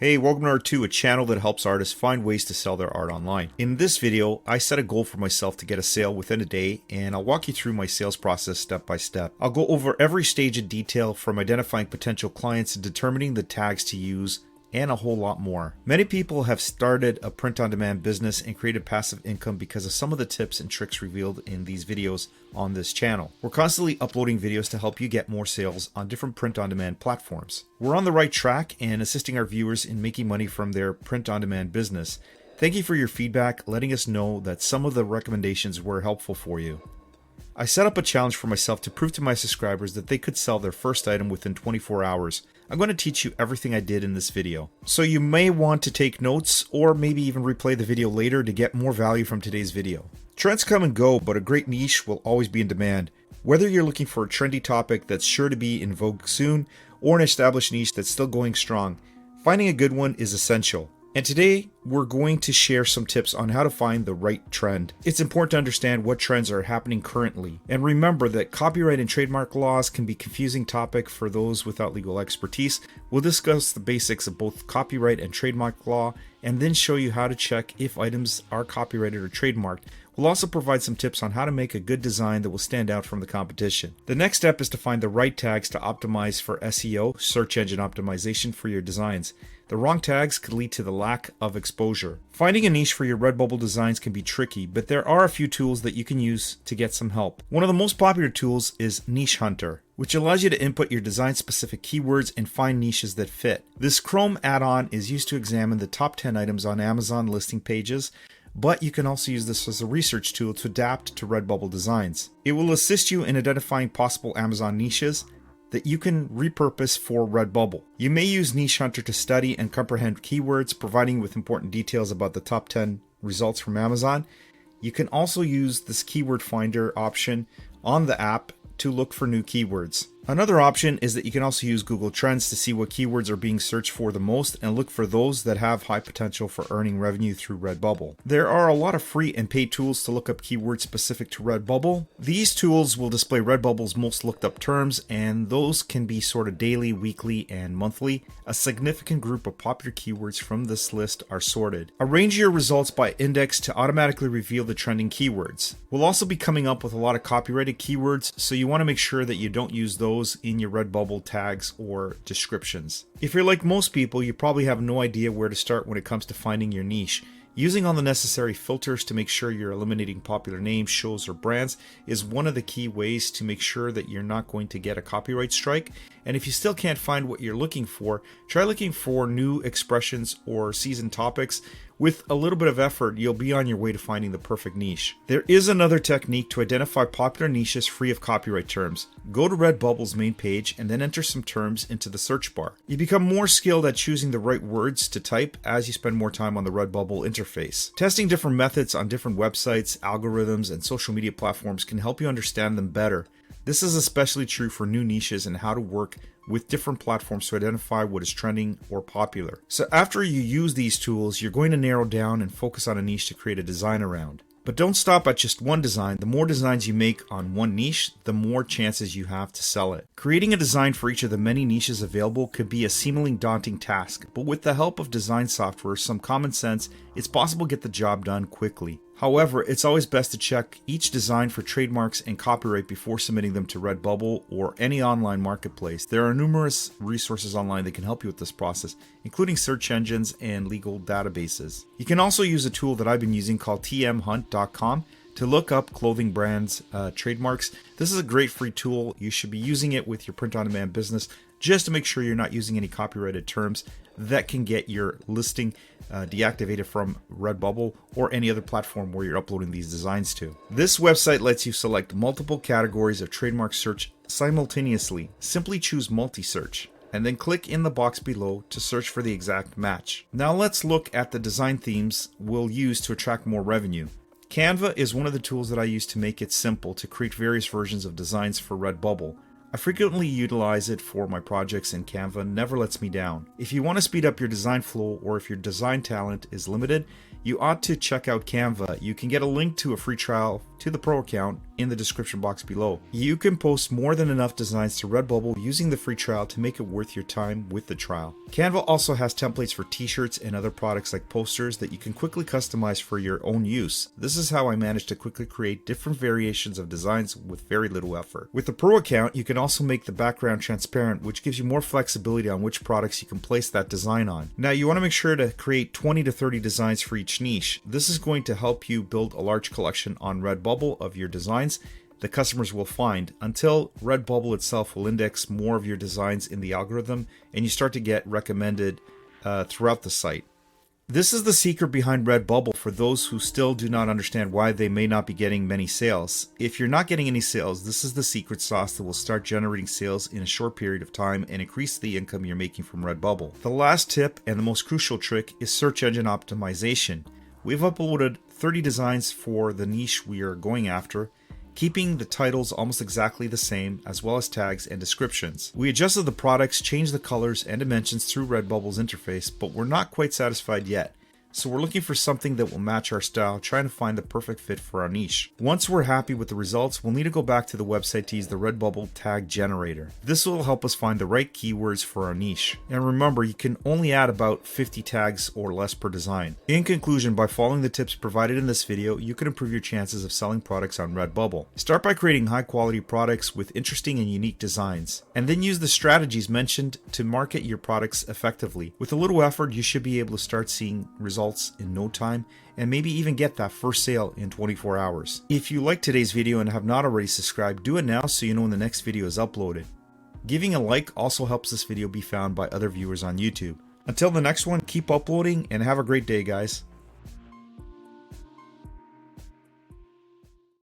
Hey, welcome to R2, a channel that helps artists find ways to sell their art online. In this video, I set a goal for myself to get a sale within a day, and I'll walk you through my sales process step by step. I'll go over every stage in detail, from identifying potential clients to determining the tags to use, and a whole lot more. Many people have started a print-on-demand business and created passive income because of some of the tips and tricks revealed in these videos on this channel. We're constantly uploading videos to help you get more sales on different print-on-demand platforms. We're on the right track and assisting our viewers in making money from their print-on-demand business. Thank you for your feedback, letting us know that some of the recommendations were helpful for you. I set up a challenge for myself to prove to my subscribers that they could sell their first item within 24 hours. I'm going to teach you everything I did in this video. So you may want to take notes or maybe even replay the video later to get more value from today's video. Trends come and go, but a great niche will always be in demand. Whether you're looking for a trendy topic that's sure to be in vogue soon or an established niche that's still going strong, finding a good one is essential. And today, we're going to share some tips on how to find the right trend. It's important to understand what trends are happening currently. And remember that copyright and trademark laws can be a confusing topic for those without legal expertise. We'll discuss the basics of both copyright and trademark law, and then show you how to check if items are copyrighted or trademarked. We'll also provide some tips on how to make a good design that will stand out from the competition. The next step is to find the right tags to optimize for SEO, search engine optimization, for your designs. The wrong tags could lead to the lack of exposure. Finding a niche for your Redbubble designs can be tricky, but there are a few tools that you can use to get some help. One of the most popular tools is Niche Hunter, which allows you to input your design-specific keywords and find niches that fit. This Chrome add-on is used to examine the top 10 items on Amazon listing pages, but you can also use this as a research tool to adapt to Redbubble designs. It will assist you in identifying possible Amazon niches that you can repurpose for Redbubble. You may use Niche Hunter to study and comprehend keywords, providing you with important details about the top 10 results from Amazon. You can also use this keyword finder option on the app to look for new keywords. Another option is that you can also use Google Trends to see what keywords are being searched for the most and look for those that have high potential for earning revenue through Redbubble. There are a lot of free and paid tools to look up keywords specific to Redbubble. These tools will display Redbubble's most looked up terms, and those can be sorted daily, weekly, and monthly. A significant group of popular keywords from this list are sorted. Arrange your results by index to automatically reveal the trending keywords. We'll also be coming up with a lot of copyrighted keywords, so you want to make sure that you don't use those in your Redbubble tags or descriptions. If you're like most people, you probably have no idea where to start when it comes to finding your niche. Using all the necessary filters to make sure you're eliminating popular names, shows, or brands is one of the key ways to make sure that you're not going to get a copyright strike. And if you still can't find what you're looking for, try looking for new expressions or season topics. With a little bit of effort, you'll be on your way to finding the perfect niche. There is another technique to identify popular niches free of copyright terms. Go to Redbubble's main page and then enter some terms into the search bar. You become more skilled at choosing the right words to type as you spend more time on the Redbubble interface. Testing different methods on different websites, algorithms, and social media platforms can help you understand them better. This is especially true for new niches and how to work with different platforms to identify what is trending or popular. So after you use these tools, you're going to narrow down and focus on a niche to create a design around. But don't stop at just one design. The more designs you make on one niche, the more chances you have to sell it. Creating a design for each of the many niches available could be a seemingly daunting task, but with the help of design software, some common sense, it's possible to get the job done quickly. However, it's always best to check each design for trademarks and copyright before submitting them to Redbubble or any online marketplace. There are numerous resources online that can help you with this process, including search engines and legal databases. You can also use a tool that I've been using called tmhunt.com to look up clothing brands' trademarks. This is a great free tool. You should be using it with your print-on-demand business just to make sure you're not using any copyrighted terms that can get your listing deactivated from Redbubble or any other platform where you're uploading these designs to. This website lets you select multiple categories of trademark search simultaneously. Simply choose multi-search and then click in the box below to search for the exact match. Now let's look at the design themes we'll use to attract more revenue. Canva is one of the tools that I use to make it simple to create various versions of designs for Redbubble. I frequently utilize it for my projects, and Canva never lets me down. If you want to speed up your design flow, or if your design talent is limited, you ought to check out Canva. You can get a link to a free trial to the Pro account in the description box below. You can post more than enough designs to Redbubble using the free trial to make it worth your time with the trial. Canva also has templates for t-shirts and other products like posters that you can quickly customize for your own use. This is how I managed to quickly create different variations of designs with very little effort. With the Pro account, you can also make the background transparent, which gives you more flexibility on which products you can place that design on. Now, you want to make sure to create 20 to 30 designs for each niche. This is going to help you build a large collection on Redbubble of your designs the customers will find, until Redbubble itself will index more of your designs in the algorithm and you start to get recommended throughout the site. This is the secret behind Redbubble for those who still do not understand why they may not be getting many sales. If you're not getting any sales, this is the secret sauce that will start generating sales in a short period of time and increase the income you're making from Redbubble. The last tip and the most crucial trick is search engine optimization. We've uploaded 30 designs for the niche we are going after, keeping the titles almost exactly the same, as well as tags and descriptions. We adjusted the products, changed the colors and dimensions through Redbubble's interface, but we're not quite satisfied yet. So we're looking for something that will match our style, trying to find the perfect fit for our niche. Once we're happy with the results, we'll need to go back to the website to use the Redbubble tag generator. This will help us find the right keywords for our niche. And remember, you can only add about 50 tags or less per design. In conclusion, by following the tips provided in this video, you can improve your chances of selling products on Redbubble. Start by creating high quality products with interesting and unique designs, and then use the strategies mentioned to market your products effectively. With a little effort, you should be able to start seeing results in no time and maybe even get that first sale in 24 hours. If you liked today's video and have not already subscribed, do it now so you know when the next video is uploaded. Giving a like also helps this video be found by other viewers on YouTube. Until the next one, keep uploading and have a great day, guys.